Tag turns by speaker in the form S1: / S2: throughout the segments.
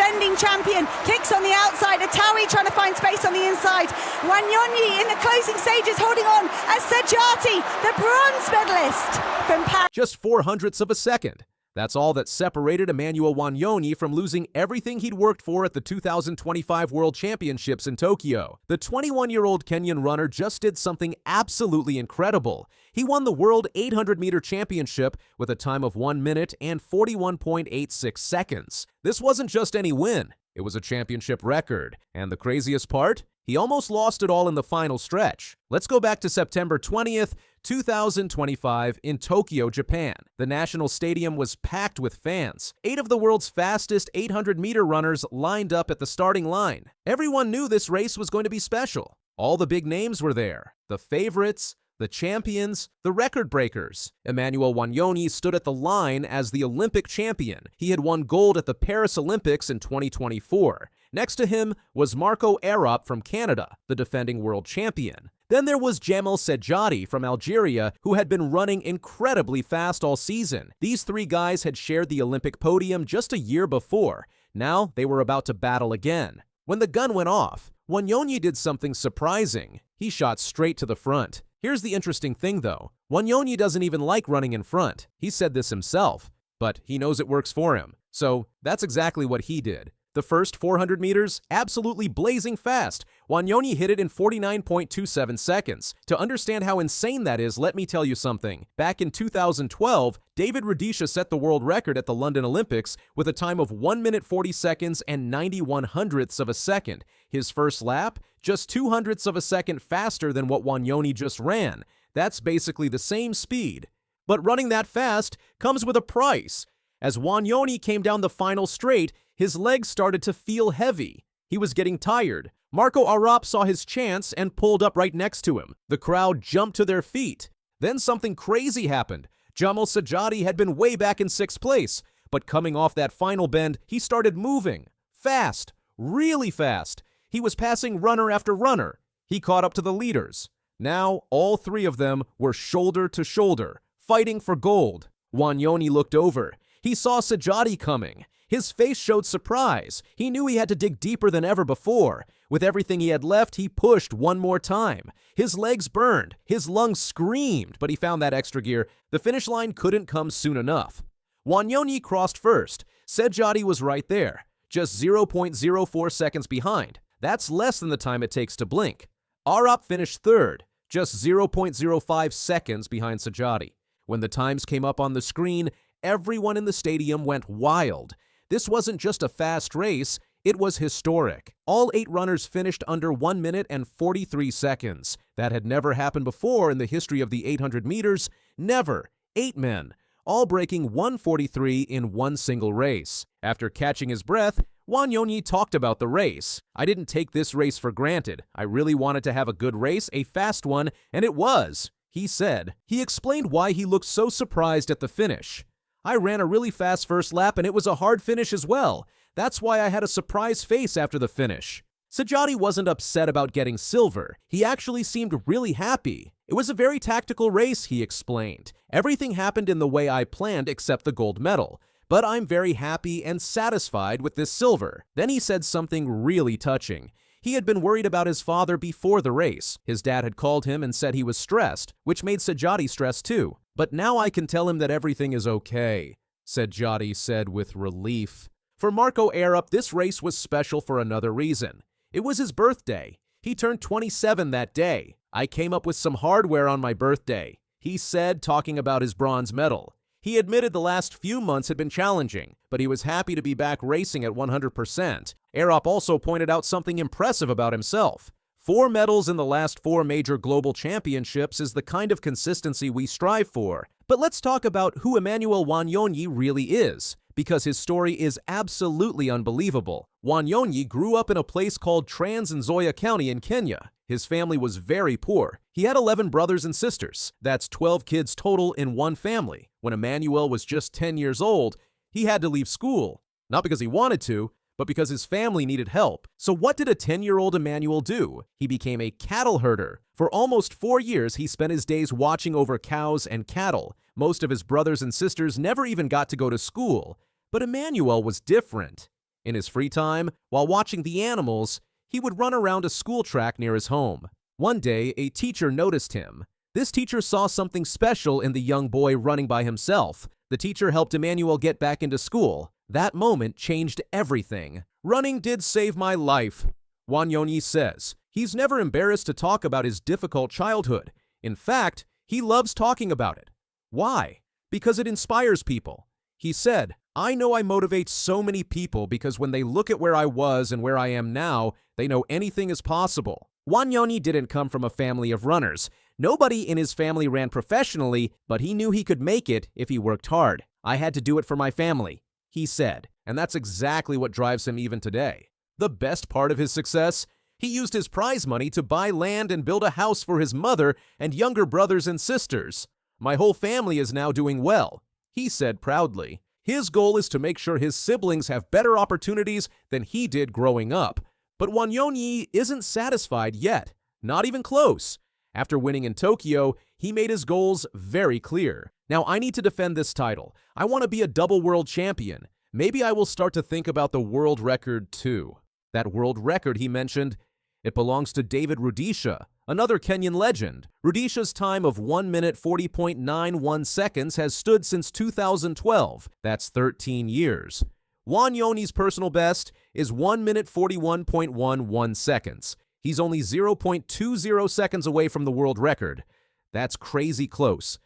S1: defending champion. Kicks on the outside. Atawi trying to find space on the inside. Wanyonyi in the closing stages holding on as Sedjati, the bronze medalist from Paris.
S2: Just 400ths of a second. That's all that separated Emmanuel Wanyonyi from losing everything he'd worked for at the 2025 World Championships in Tokyo. The 21-year-old Kenyan runner just did something absolutely incredible. He won the World 800-meter championship with a time of 1 minute and 41.86 seconds. This wasn't just any win. It was a championship record. And the craziest part? He almost lost it all in the final stretch. Let's go back to September 20th, 2025 in Tokyo, Japan. The national stadium was packed with fans. 8 of the world's fastest 800-meter runners lined up at the starting line. Everyone knew this race was going to be special. All the big names were there. The favorites, the champions, the record breakers. Emmanuel Wanyonyi stood at the line as the Olympic champion. He had won gold at the Paris Olympics in 2024. Next to him was Arop from Canada, the defending world champion. Then there was Sedjati from Algeria, who had been running incredibly fast all season. These 3 guys had shared the Olympic podium just a year before. Now they were about to battle again. When the gun went off, Wanyonyi did something surprising. He shot straight to the front. Here's the interesting thing though. Wanyonyi doesn't even like running in front. He said this himself, but he knows it works for him. So that's exactly what he did. The first 400 meters, absolutely blazing fast. Wanyonyi hit it in 49.27 seconds. To understand how insane that is, let me tell you something. Back in 2012, David Rudisha set the world record at the London Olympics with a time of 1 minute 40 seconds and 91/100ths of a second. His first lap, just 200ths of a second faster than what Wanyonyi just ran. That's basically the same speed. But running that fast comes with a price. As Wanyonyi came down the final straight, his legs started to feel heavy. He was getting tired. Arop saw his chance and pulled up right next to him. The crowd jumped to their feet. Then something crazy happened. Sedjati had been way back in 6th place, but coming off that final bend, he started moving. Fast. Really fast. He was passing runner after runner. He caught up to the leaders. Now, all 3 of them were shoulder to shoulder, fighting for gold. Wanyonyi looked over. He saw Sedjati coming. His face showed surprise. He knew he had to dig deeper than ever before. With everything he had left, he pushed one more time. His legs burned. His lungs screamed, but he found that extra gear. The finish line couldn't come soon enough. Wanyonyi crossed first. Sedjati was right there, just 0.04 seconds behind. That's less than the time it takes to blink. Arop finished third, just 0.05 seconds behind Sedjati. When the times came up on the screen, everyone in the stadium went wild. This wasn't just a fast race, it was historic. All 8 runners finished under 1 minute and 43 seconds. That had never happened before in the history of the 800 meters. Never. 8 men, all breaking 1:43 in one single race. After catching his breath, Wanyonyi talked about the race. "I didn't take this race for granted. I really wanted to have a good race, a fast one, and it was," he said. He explained why he looked so surprised at the finish. "I ran a really fast first lap and it was a hard finish as well. That's why I had a surprise face after the finish." Sedjati wasn't upset about getting silver. He actually seemed really happy. "It was a very tactical race," he explained. "Everything happened in the way I planned except the gold medal. But I'm very happy and satisfied with this silver." Then he said something really touching. He had been worried about his father before the race. His dad had called him and said he was stressed, which made Sedjati stressed too. "But now I can tell him that everything is okay," Sedjati said with relief. For Arop, this race was special for another reason. It was his birthday. He turned 27 that day. "I came up with some hardware on my birthday," he said, talking about his bronze medal. He admitted the last few months had been challenging, but he was happy to be back racing at 100%. Arop also pointed out something impressive about himself. 4 medals in the last 4 major global championships is the kind of consistency we strive for. But let's talk about who Emmanuel Wanyonyi really is, because his story is absolutely unbelievable. Wanyonyi grew up in a place called Trans Nzoia County in Kenya. His family was very poor. He had 11 brothers and sisters. That's 12 kids total in one family. When Emmanuel was just 10 years old, he had to leave school. Not because he wanted to, but because his family needed help. So what did a 10-year-old Emmanuel do? He became a cattle herder. For almost 4 years, he spent his days watching over cows and cattle. Most of his brothers and sisters never even got to go to school. But Emmanuel was different. In his free time, while watching the animals, he would run around a school track near his home. One day, a teacher noticed him. This teacher saw something special in the young boy running by himself. The teacher helped Emmanuel get back into school. That moment changed everything. "Running did save my life," Wanyonyi says. He's never embarrassed to talk about his difficult childhood. In fact, he loves talking about it. Why? Because it inspires people. He said, "I know I motivate so many people because when they look at where I was and where I am now, they know anything is possible." Wanyonyi didn't come from a family of runners. Nobody in his family ran professionally, but he knew he could make it if he worked hard. "I had to do it for my family," he said, and that's exactly what drives him even today. The best part of his success? He used his prize money to buy land and build a house for his mother and younger brothers and sisters. "My whole family is now doing well," he said proudly. His goal is to make sure his siblings have better opportunities than he did growing up. But Wanyonyi isn't satisfied yet, not even close. After winning in Tokyo, he made his goals very clear. "Now I need to defend this title. I want to be a double world champion. Maybe I will start to think about the world record too." That world record he mentioned, it belongs to David Rudisha, another Kenyan legend. Rudisha's time of 1 minute 40.91 seconds has stood since 2012. That's 13 years. Wanyonyi's personal best is 1 minute 41.11 seconds. He's only 0.20 seconds away from the world record. That's crazy close.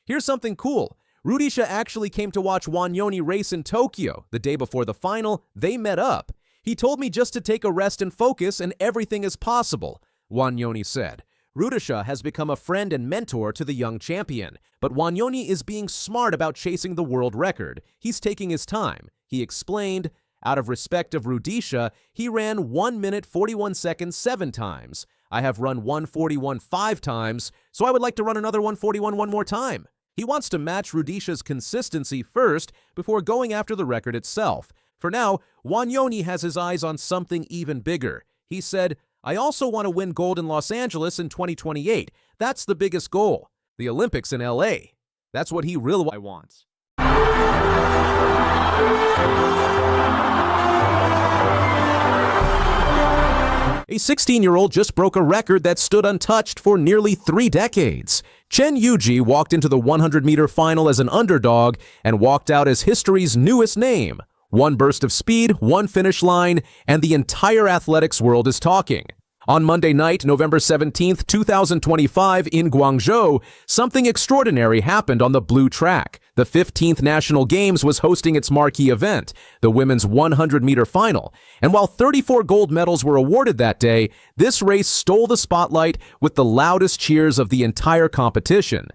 S2: Here's something cool. Rudisha actually came to watch Wanyonyi race in Tokyo. The day before the final, they met up. "He told me just to take a rest and focus and everything is possible," Wanyonyi said. Rudisha has become a friend and mentor to the young champion, but Wanyonyi is being smart about chasing the world record. He's taking his time. He explained, out of respect of Rudisha, he ran 1 minute 41 seconds 7 times. "I have run 1:41 5 times, so I would like to run another 1:41 one more time." He wants to match Rudisha's consistency first before going after the record itself. For now, Wanyonyi has his eyes on something even bigger. He said, "I also want to win gold in Los Angeles in 2028. That's the biggest goal. The Olympics in LA. That's what he really wants." A 16-year-old just broke a record that stood untouched for nearly 3 decades. Chen Yujie walked into the 100-meter final as an underdog and walked out as history's newest name. One burst of speed, one finish line, and the entire athletics world is talking. On Monday night, November 17th, 2025, in Guangzhou, something extraordinary happened on the blue track. The 15th National Games was hosting its marquee event, the women's 100-meter final. And while 34 gold medals were awarded that day, this race stole the spotlight with the loudest cheers of the entire competition.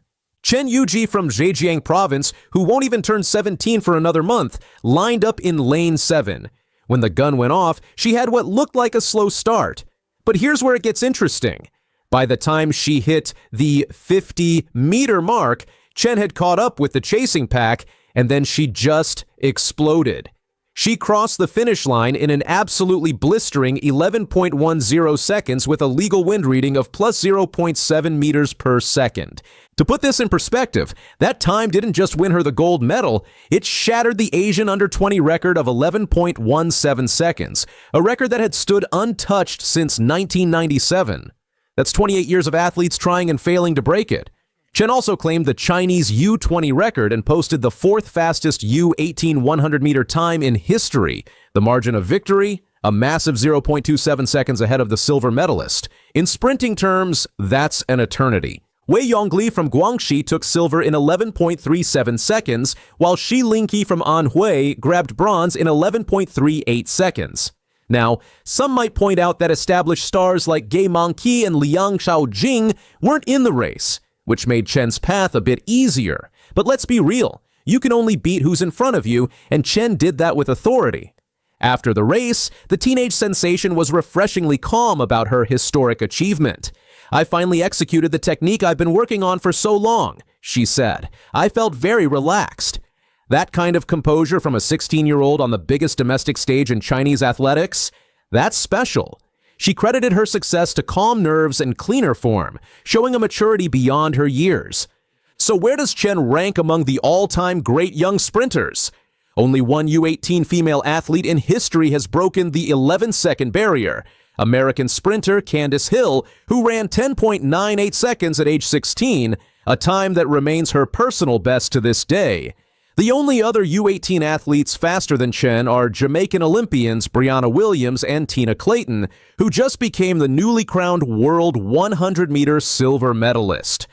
S2: Chen Yujie from Zhejiang province, who won't even turn 17 for another month, lined up in lane 7. When the gun went off, she had what looked like a slow start. But here's where it gets interesting. By the time she hit the 50-meter mark, Chen had caught up with the chasing pack, and then she just exploded. She crossed the finish line in an absolutely blistering 11.10 seconds with a legal wind reading of plus 0.7 meters per second. To put this in perspective, that time didn't just win her the gold medal, it shattered the Asian under-20 record of 11.17 seconds, a record that had stood untouched since 1997. That's 28 years of athletes trying and failing to break it. Chen also claimed the Chinese U20 record and posted the 4th fastest U18 100-meter time in history. The margin of victory? A massive 0.27 seconds ahead of the silver medalist. In sprinting terms, that's an eternity. Wei Yongli from Guangxi took silver in 11.37 seconds, while Shi Lingqi from Anhui grabbed bronze in 11.38 seconds. Now, some might point out that established stars like Gei Mangqi and Liang Shaojing weren't in the race, which made Chen's path a bit easier. But let's be real, you can only beat who's in front of you, and Chen did that with authority. After the race, the teenage sensation was refreshingly calm about her historic achievement. "I finally executed the technique I've been working on for so long," she said. "I felt very relaxed." That kind of composure from a 16-year-old on the biggest domestic stage in Chinese athletics? That's special. She credited her success to calm nerves and cleaner form, showing a maturity beyond her years. So where does Chen rank among the all-time great young sprinters? Only one U18 female athlete in history has broken the 11-second barrier. American sprinter Candace Hill, who ran 10.98 seconds at age 16, a time that remains her personal best to this day. The only other U18 athletes faster than Chen are Jamaican Olympians Brianna Williams and Tina Clayton, who just became the newly crowned world 100-meter silver medalist.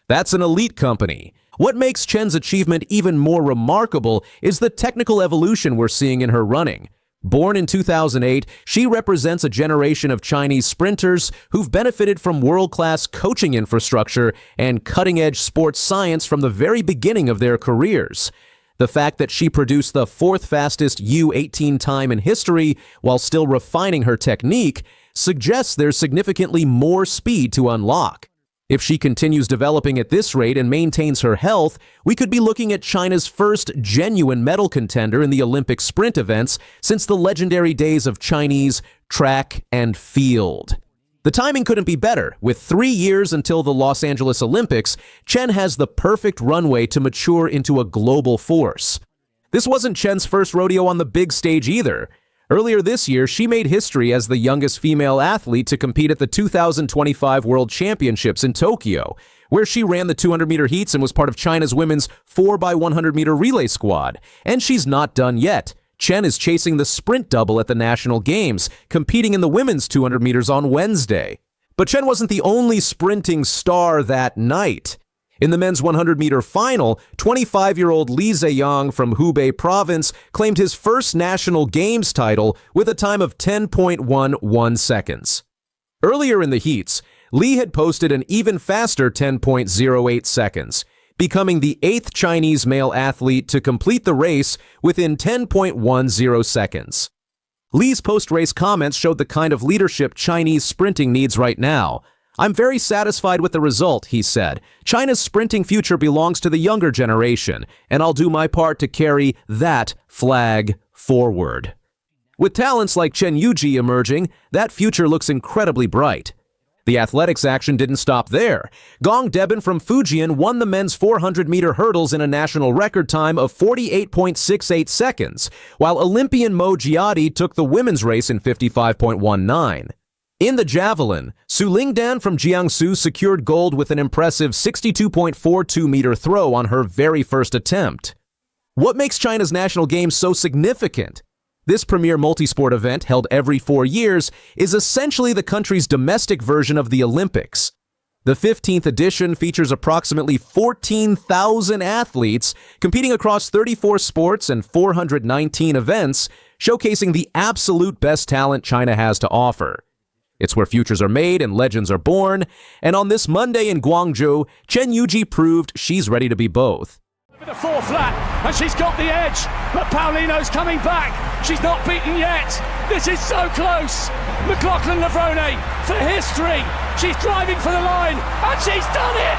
S2: That's an elite company. What makes Chen's achievement even more remarkable is the technical evolution we're seeing in her running. Born in 2008, she represents a generation of Chinese sprinters who've benefited from world-class coaching infrastructure and cutting-edge sports science from the very beginning of their careers. The fact that she produced the fourth fastest U18 time in history while still refining her technique suggests there's significantly more speed to unlock. If she continues developing at this rate and maintains her health, we could be looking at China's first genuine medal contender in the Olympic sprint events since the legendary days of Chinese track and field. The timing couldn't be better. With 3 years until the Los Angeles Olympics, Chen has the perfect runway to mature into a global force. This wasn't Chen's first rodeo on the big stage either. Earlier this year, she made history as the youngest female athlete to compete at the 2025 World Championships in Tokyo, where she ran the 200-meter heats and was part of China's women's 4x100-meter relay squad. And she's not done yet. Chen is chasing the sprint double at the National Games, competing in the women's 200 meters on Wednesday. But Chen wasn't the only sprinting star that night. In the men's 100-meter final, 25-year-old Li Ziyang from Hubei province claimed his first National Games title with a time of 10.11 seconds. Earlier in the heats, Li had posted an even faster 10.08 seconds, becoming the 8th Chinese male athlete to complete the race within 10.10 seconds. Li's post-race comments showed the kind of leadership Chinese sprinting needs right now. "I'm very satisfied with the result," he said. "China's sprinting future belongs to the younger generation, and I'll do my part to carry that flag forward." With talents like Chen Yujie emerging, that future looks incredibly bright. The athletics action didn't stop there. Gong Debin from Fujian won the men's 400-meter hurdles in a national record time of 48.68 seconds, while Olympian Mo Jiadi took the women's race in 55.19. In the javelin, Su Lingdan from Jiangsu secured gold with an impressive 62.42-meter throw on her very first attempt. What makes China's National Games so significant? This premier multisport event, held every 4 years, is essentially the country's domestic version of the Olympics. The 15th edition features approximately 14,000 athletes competing across 34 sports and 419 events, showcasing the absolute best talent China has to offer. It's where futures are made and legends are born, and on this Monday in Guangzhou, Chen Yujie proved she's ready to be both.
S3: With a 4 flat, and she's got the edge, but Paulino's coming back. She's not beaten yet. This is so close. McLaughlin Lavrone for history. She's driving for the line, and she's done it.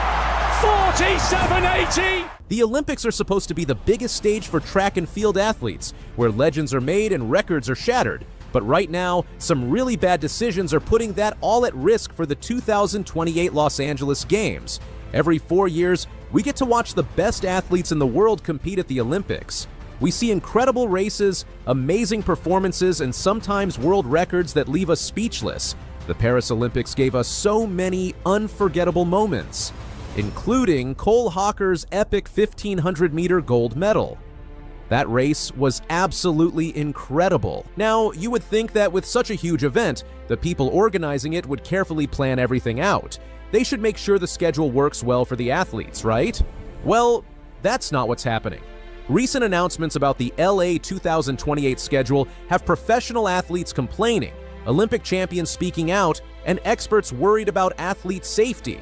S3: 47.80.
S2: The Olympics are supposed to be the biggest stage for track and field athletes, where legends are made and records are shattered. But right now, some really bad decisions are putting that all at risk for the 2028 Los Angeles Games. Every 4 years, we get to watch the best athletes in the world compete at the Olympics. We see incredible races, amazing performances, and sometimes world records that leave us speechless. The Paris Olympics gave us so many unforgettable moments, including Cole Hawker's epic 1500-meter gold medal. That race was absolutely incredible. Now, you would think that with such a huge event, the people organizing it would carefully plan everything out. They should make sure the schedule works well for the athletes, right? Well, that's not what's happening. Recent announcements about the LA 2028 schedule have professional athletes complaining, Olympic champions speaking out, and experts worried about athlete safety.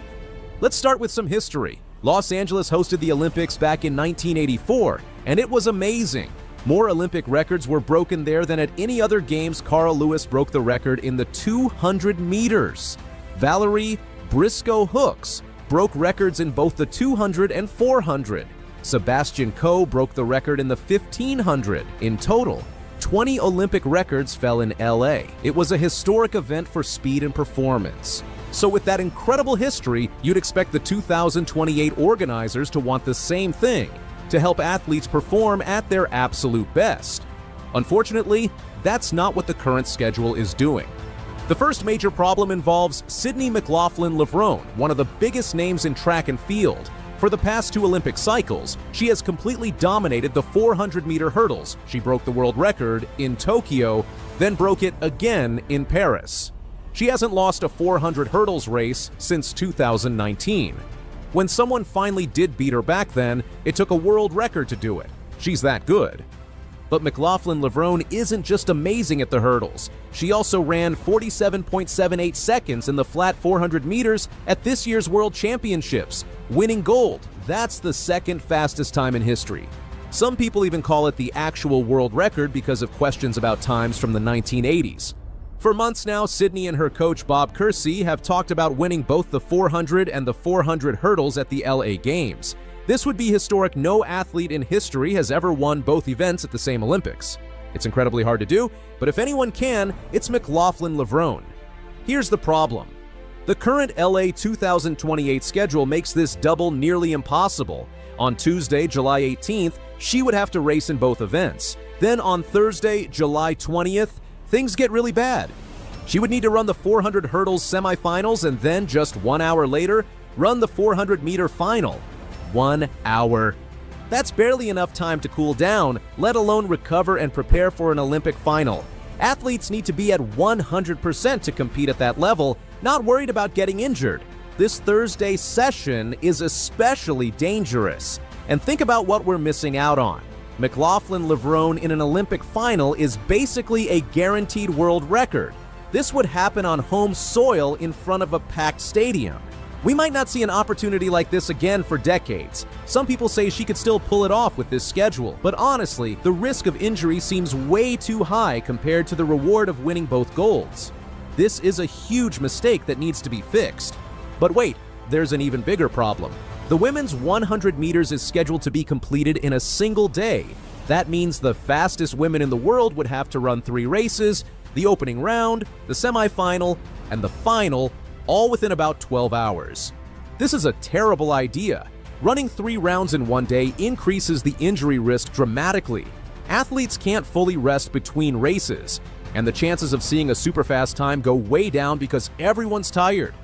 S2: Let's start with some history. Los Angeles hosted the Olympics back in 1984, and it was amazing. More Olympic records were broken there than at any other games. Carl Lewis broke the record in the 200 meters. Valerie Briscoe Hooks broke records in both the 200 and 400. Sebastian Coe broke the record in the 1500. In total, 20 Olympic records fell in LA. It was a historic event for speed and performance. So with that incredible history, you'd expect the 2028 organizers to want the same thing. to help athletes perform at their absolute best. Unfortunately, that's not what the current schedule is doing. The first major problem involves Sydney McLaughlin-Levrone, one of the biggest names in track and field. For the past 2 Olympic cycles, she has completely dominated the 400-meter hurdles. She broke the world record in Tokyo, then broke it again in Paris. She hasn't lost a 400 hurdles race since 2019. When someone finally did beat her back then, it took a world record to do it. She's that good. But McLaughlin-Levrone isn't just amazing at the hurdles. She also ran 47.78 seconds in the flat 400 meters at this year's World Championships, winning gold. That's the second fastest time in history. Some people even call it the actual world record because of questions about times from the 1980s. For months now, Sydney and her coach Bob Kersey have talked about winning both the 400 and the 400 hurdles at the LA Games. This would be historic. No athlete in history has ever won both events at the same Olympics. It's incredibly hard to do, but if anyone can, it's McLaughlin-Levrone. Here's the problem. The current LA 2028 schedule makes this double nearly impossible. On Tuesday, July 18th, she would have to race in both events. Then on Thursday, July 20th, things get really bad. She would need to run the 400 hurdles semifinals and then just 1 hour later, run the 400-meter final. 1 hour. That's barely enough time to cool down, let alone recover and prepare for an Olympic final. Athletes need to be at 100% to compete at that level, not worried about getting injured. This Thursday session is especially dangerous. And think about what we're missing out on. McLaughlin-Levrone in an Olympic final is basically a guaranteed world record. This would happen on home soil in front of a packed stadium. We might not see an opportunity like this again for decades. Some people say she could still pull it off with this schedule, but honestly, the risk of injury seems way too high compared to the reward of winning both golds. This is a huge mistake that needs to be fixed. But wait, there's an even bigger problem. The women's 100 meters is scheduled to be completed in a single day. That means the fastest women in the world would have to run 3 races, the opening round, the semifinal, and the final, all within about 12 hours. This is a terrible idea. Running 3 rounds in one day increases the injury risk dramatically. Athletes can't fully rest between races, and the chances of seeing a super fast time go way down because everyone's tired.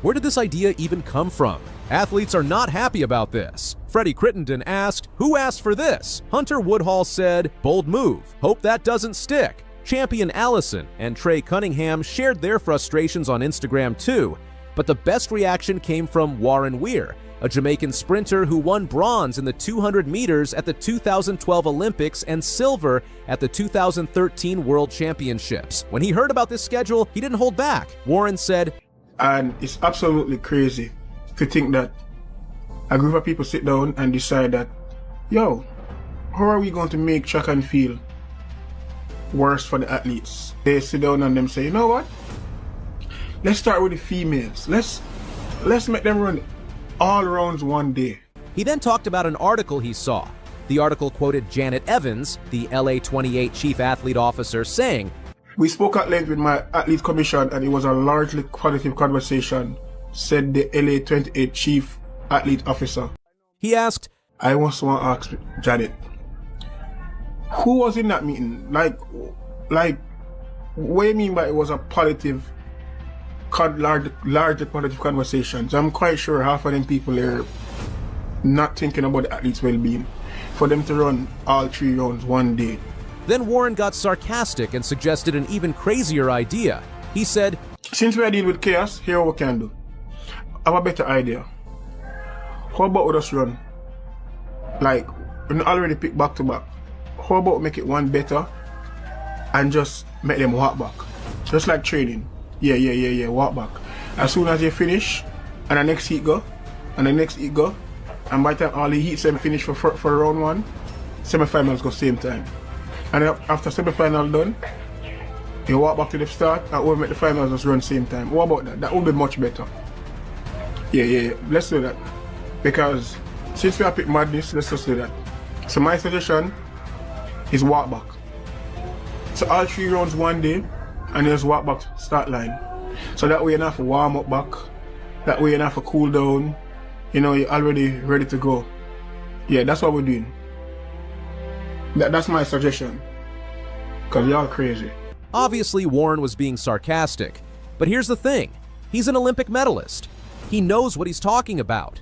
S2: Where did this idea even come from? Athletes are not happy about this. Freddie Crittenden asked, "Who asked for this?" Hunter Woodhall said, "Bold move. Hope that doesn't stick." Champion Allison and Trey Cunningham shared their frustrations on Instagram too, but the best reaction came from Warren Weir, a Jamaican sprinter who won bronze in the 200 meters at the 2012 Olympics and silver at the 2013 World Championships. When he heard about this schedule, he didn't hold back. Warren said,
S4: "And it's absolutely crazy to think that a group of people sit down and decide that, yo, how are we going to make track and field worse for the athletes?" They sit down and them say, you know what? Let's start with the females. Let's make them run all rounds one day.
S2: He then talked about an article he saw. The article quoted Janet Evans, the LA 28 chief athlete officer, saying,
S4: "We spoke at length with my athlete commission and it was a largely positive conversation," said the LA 28 chief athlete officer.
S2: He asked,
S4: "I also want to ask Janet, who was in that meeting? Like, what do you mean by it was a positive, largely positive conversations? I'm quite sure half of them people are not thinking about the athletes' well-being for them to run all 3 rounds one day."
S2: Then Warren got sarcastic and suggested an even crazier idea. He said,
S4: "Since we are dealing with chaos, here what we can do. I have a better idea. How about we just run? Like, we already picked back to back. How about we make it one better and just make them walk back? Just like training. Yeah, walk back. As soon as you finish, and the next heat go, and the next heat go, and by the time all the heats them finish for round 1, semi-finals go same time. And after semi-final done, you walk back to the start and we'll make the finals just run same time. What about that? That would be much better. Yeah. Let's do that. Because since we have picked madness, let's just do that. So my suggestion is walk back. So all 3 rounds one day and just walk back to start line. So that way you don't have to warm up back. That way you don't have to cool down. You know, you're already ready to go. Yeah, that's what we're doing. That's my suggestion. Because y'all crazy.
S2: Obviously, Warren was being sarcastic. But here's the thing. He's an Olympic medalist. He knows what he's talking about.